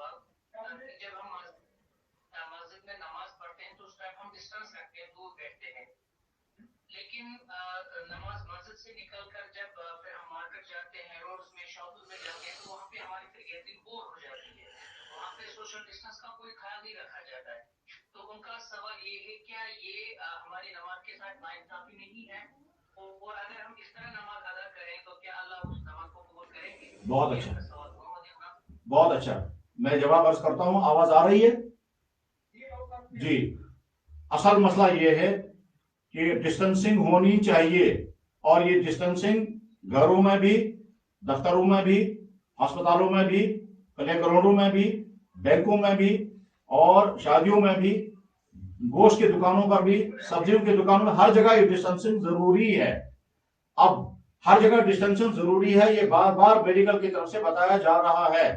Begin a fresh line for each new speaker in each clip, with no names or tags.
सवाल कि जब हम मस्जिद में नमाज पढ़ते हैं तो उस टाइम हम डिस्टेंस रखते हैं, दूर बैठते हैं, लेकिन नमाज मस्जिद से निकल कर जब फिर हम मार्केट जाते हैं, रोड्स में, शॉप्स में जाते हैं, तो वहाँ पे हमारी फिर गैदरिंग बोर हो जाती है, वहाँ पे सोशल डिस्टेंस का कोई ख्याल नहीं रखा जाता है। तो उनका सवाल ये है, क्या ये हमारी नमाज के साथ नाइंसाफी नहीं है? और अगर हम इस तरह नमाज अदा करें तो क्या अल्लाह उस नमाज को कबूल करेंगे?
बहुत अच्छा, बहुत अच्छा। मैं जवाब अर्ज करता हूं, आवाज आ रही है जी। असल मसला ये है कि डिस्टेंसिंग होनी चाहिए, और ये डिस्टेंसिंग घरों में भी, दफ्तरों में भी, अस्पतालों में भी, प्ले ग्राउंडों में भी, बैंकों में भी, और शादियों में भी, गोश्त की दुकानों पर भी, सब्जियों की दुकानों में, हर जगह ये डिस्टेंसिंग जरूरी है। अब हर जगह डिस्टेंसिंग जरूरी है, ये बार बार मेडिकल की तरफ से बताया जा रहा है।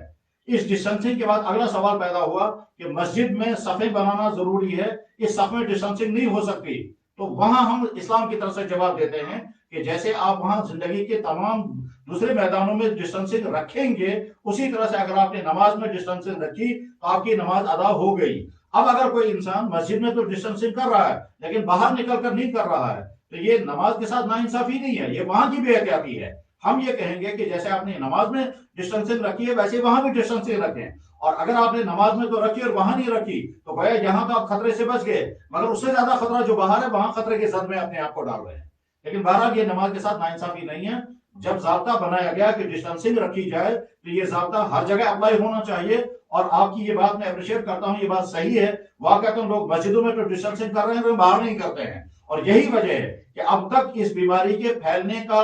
इस डिस्टेंसिंग के बाद अगला सवाल पैदा हुआ कि मस्जिद में सफ़े बनाना जरूरी है, इस सफ़ में डिस्टेंसिंग नहीं हो सकती। तो वहां हम इस्लाम की तरफ से जवाब देते हैं कि जैसे आप वहां जिंदगी के तमाम दूसरे मैदानों में डिस्टेंसिंग रखेंगे, उसी तरह से अगर आपने नमाज में डिस्टेंसिंग रखी तो आपकी नमाज अदा हो गई। अब अगर कोई इंसान मस्जिद में तो डिस्टेंसिंग कर रहा है लेकिन बाहर निकल कर नहीं कर रहा है, तो ये नमाज के साथ नाइंसाफी नहीं है, ये वहां की बेहतियाती है। हम ये कहेंगे कि जैसे आपने नमाज में डिस्टेंसिंग रखी है वैसे वहां भी डिस्टेंसिंग रखें, और अगर आपने नमाज में तो रखी और वहां नहीं रखी तो भैया यहां तो आप खतरे से बच गए, मगर उससे ज्यादा खतरा जो बाहर है वहां खतरे के जद में अपने आप को डाल रहे हैं। लेकिन बहरहाल ये नमाज के साथ नाइंसाफी नहीं है। जब जाब्ता बनाया गया कि डिस्टेंसिंग रखी जाए तो ये जाब्ता हर जगह अप्लाई होना चाहिए, और आपकी ये बात मैं अप्रिशिएट करता हूं, ये बात सही है। वाकई तो लोग मस्जिदों में तो डिस्टेंसिंग कर रहे हैं तो बाहर नहीं करते हैं, और यही वजह है कि अब तक इस बीमारी के फैलने का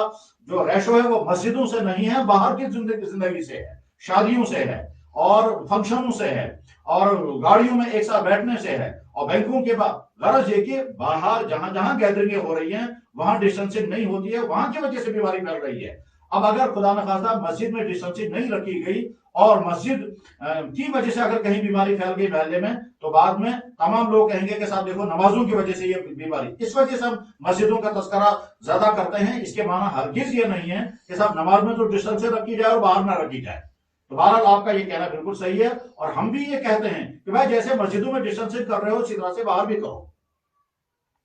जो रेशो है वो मस्जिदों से नहीं है, बाहर की जिंदगी से है, शादियों से है, और फंक्शनों से है, और गाड़ियों में एक साथ बैठने से है, और बैंकों के बाद गरज है कि बाहर जहां जहां गैदरिंग हो रही हैं वहां डिस्टेंसिंग नहीं होती है, वहां की वजह से बीमारी फैल रही है। अब अगर खुदा न खास्ता मस्जिद में डिस्टेंसिंग नहीं रखी गई और मस्जिद की वजह से अगर कहीं बीमारी फैल गई मोहल्ले में, तो बाद में तमाम लोग कहेंगे कि साहब देखो नमाजों की वजह से ये बीमारी, इस वजह से हम मस्जिदों का तस्करा ज्यादा करते हैं। इसके माना हरगिज ये नहीं है कि साहब नमाज में तो डिस्टेंसिंग रखी जाए और बाहर ना रखी जाए। तो बहरहाल आपका ये कहना बिल्कुल सही है, और हम भी ये कहते हैं कि भाई जैसे मस्जिदों में डिस्टेंसिंग कर रहे हो उसी तरह से बाहर भी करो।